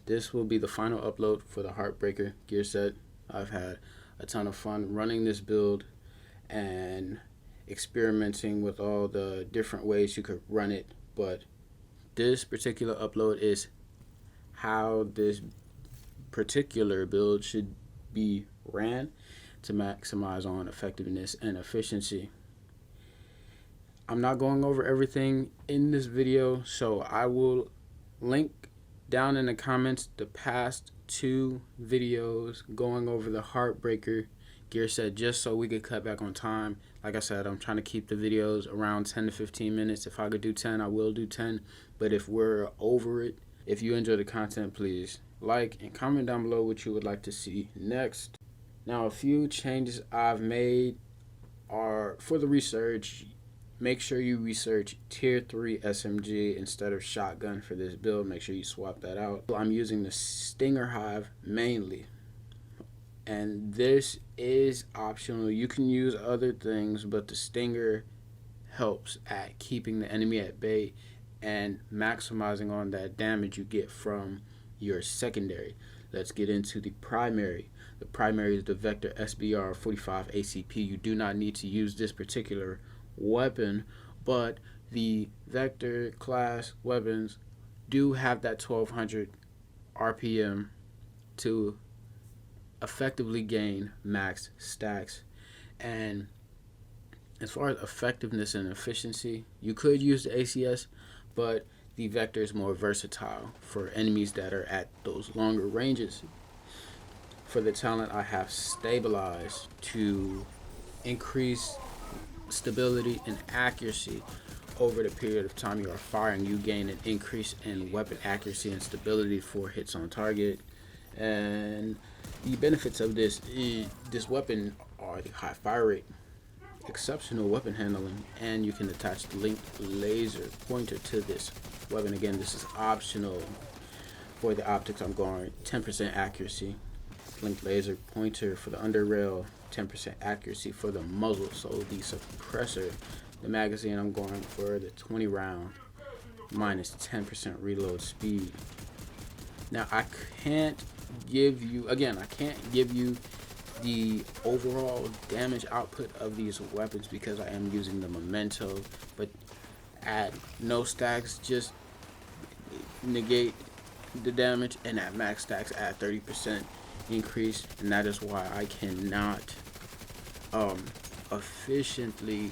this will be the final upload for the Heartbreaker gear set. I've had a ton of fun running this build and experimenting with all the different ways you could run it, but this particular upload is how this particular build should be ran to maximize on effectiveness and efficiency. I'm not going over everything in this video, so I will link down in the comments the past 2 videos going over the Heartbreaker gear set, just so we could cut back on time. Like I said, I'm trying to keep the videos around 10 to 15 minutes. If I could do 10, I will do 10, but if we're over it, if you enjoy the content, please like and comment down below what you would like to see next. Now, a few changes I've made are for the research. Make sure you research tier 3 SMG instead of shotgun for this build. Make sure you swap that out. I'm using the Stinger Hive mainly, and this is optional. You can use other things, but the Stinger helps at keeping the enemy at bay and maximizing on that damage you get from your secondary. Let's get into the primary. The primary is the Vector SBR 45 ACP. You do not need to use this particular weapon, but the Vector class weapons do have that 1200 RPM to effectively gain max stacks. And as far as effectiveness and efficiency, you could use the ACS, but the Vector is more versatile for enemies that are at those longer ranges. For the talent, I have stabilized to increase stability and accuracy over the period of time you are firing. You gain an increase in weapon accuracy and stability for hits on target. And the benefits of this weapon are the high fire rate, exceptional weapon handling, and you can attach the linked laser pointer to this weapon. Again, this is optional. For the optics, I'm going 10% accuracy, linked laser pointer for the under rail, 10% accuracy for the muzzle. So the suppressor, the magazine, I'm going for the 20 round minus 10% reload speed. Now I can't give you the overall damage output of these weapons because I am using the Memento, but at no stacks just negate the damage, and at max stacks add 30% increase, and that is why I cannot efficiently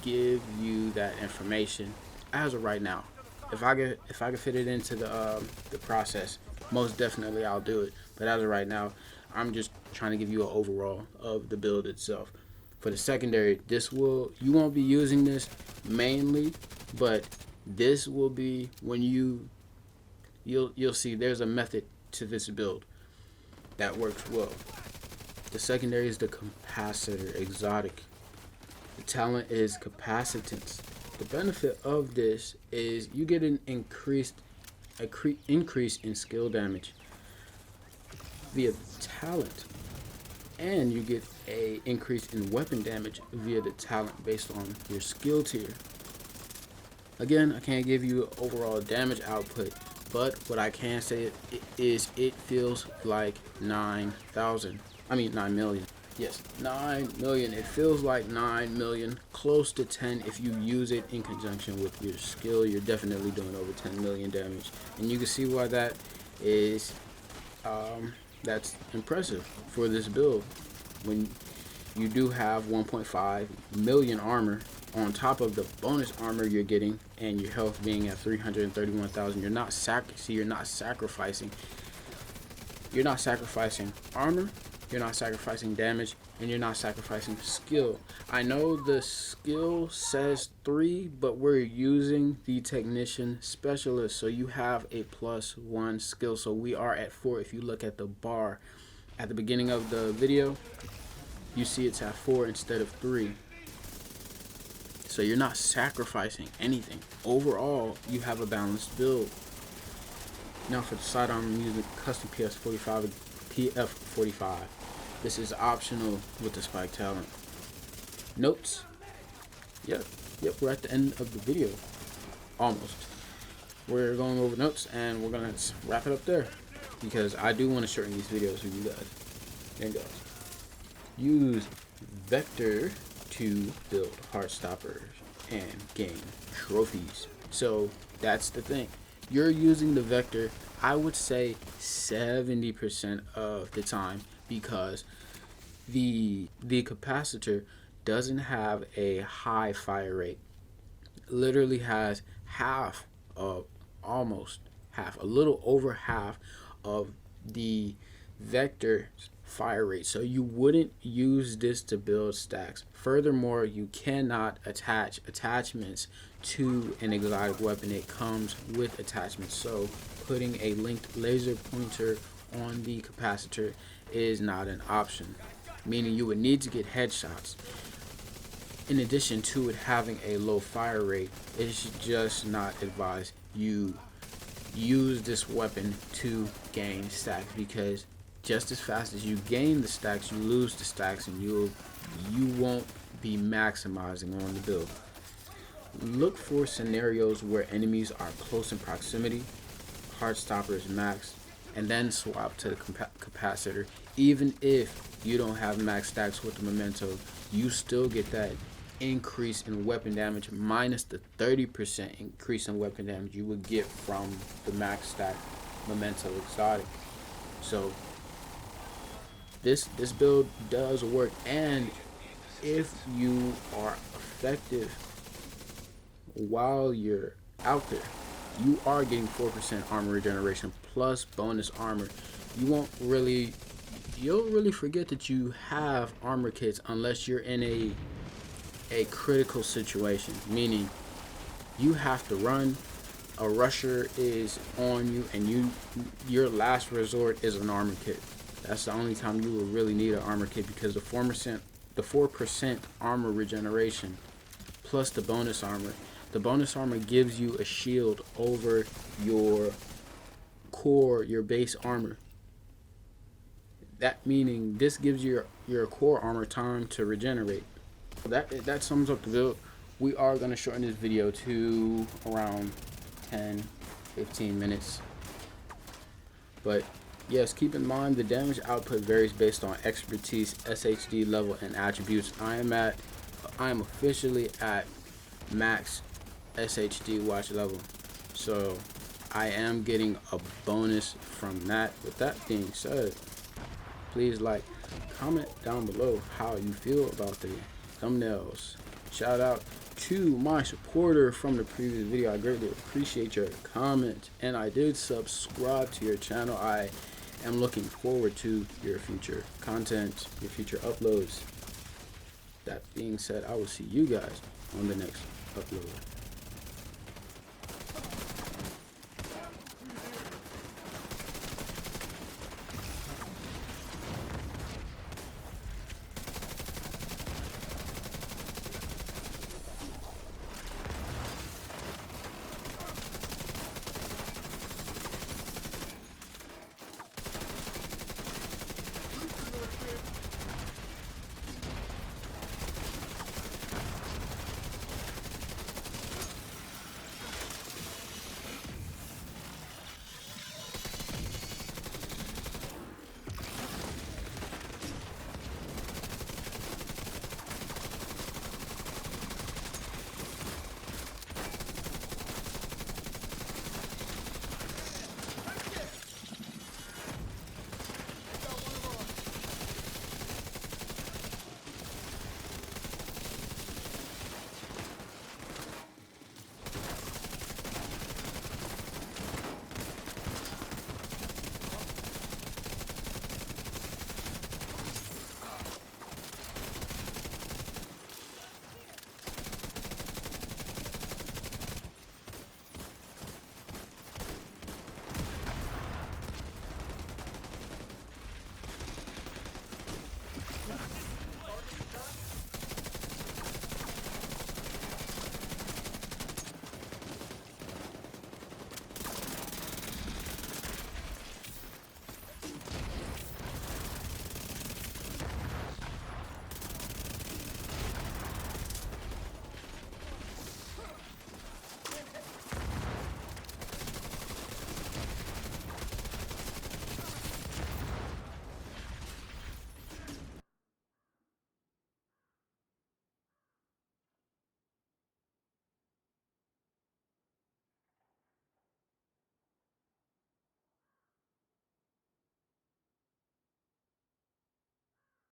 give you that information as of right now. If I could fit it into the process, most definitely I'll do it, but as of right now, I'm just trying to give you an overall of the build itself. For the secondary, you won't be using this mainly, but this will be when you'll see there's a method to this build that works well. The secondary is the Capacitor exotic. The talent is Capacitance. The benefit of this is you get an increase in skill damage via the talent, and you get a increase in weapon damage via the talent based on your skill tier. Again, I can't give you overall damage output, but what I can say is it feels like 9 million. Yes, 9 million. It feels like 9 million, close to 10. If you use it in conjunction with your skill, you're definitely doing over 10 million damage. And you can see why that is, that's impressive for this build. When you do have 1.5 million armor on top of the bonus armor you're getting, and your health being at 331,000, you're not sacrificing armor, you're not sacrificing damage, and you're not sacrificing skill. I know the skill says 3, but we're using the technician specialist, so you have a +1 skill, so we are at 4. If you look at the bar at the beginning of the video, you see it's at 4 instead of 3. So you're not sacrificing anything. Overall, you have a balanced build. Now for the sidearm, I'm using custom PF45. This is optional with the spike talent. Notes. Yep, we're at the end of the video. Almost. We're going over notes, and we're gonna wrap it up there. because I do want to shorten these videos for you guys. There it goes. Use vector to build Heartstoppers and gain trophies. So that's the thing. You're using the vector, I would say 70% of the time, because the capacitor doesn't have a high fire rate. It literally has half of, almost half, a little over half of the vector fire rate. So you wouldn't use this to build stacks. Furthermore, you cannot attach attachments to an exotic weapon. It comes with attachments. So putting a linked laser pointer on the capacitor is not an option, meaning you would need to get headshots. In addition to it having a low fire rate, it's just not advised you use this weapon to gain stacks, because just as fast as you gain the stacks, you lose the stacks, and you won't be maximizing on the build. Look for scenarios where enemies are close in proximity, Heartstopper is max, and then swap to the capacitor. Even if you don't have max stacks with the Memento, you still get that increase in weapon damage minus the 30% increase in weapon damage you would get from the max stack Memento exotic. So this build does work, and if you are effective while you're out there, you are getting 4% armor regeneration plus bonus armor. You'll really forget that you have armor kits unless you're in a critical situation, meaning you have to run, a rusher is on you, and your last resort is an armor kit. That's the only time you will really need an armor kit, because the 4% armor regeneration plus the bonus armor. The bonus armor gives you a shield over your core, your base armor. That meaning this gives your core armor time to regenerate. That sums up the build. We are going to shorten this video to around 10-15 minutes. But yes, keep in mind the damage output varies based on expertise, SHD level, and attributes. I am officially at max SHD watch level, so I am getting a bonus from that. With that being said, please like, comment down below how you feel about the thumbnails. Shout out to my supporter from the previous video. I greatly appreciate your comment, and I did subscribe to your channel. I am looking forward to your future content, your future uploads. That being said, I will see you guys on the next upload.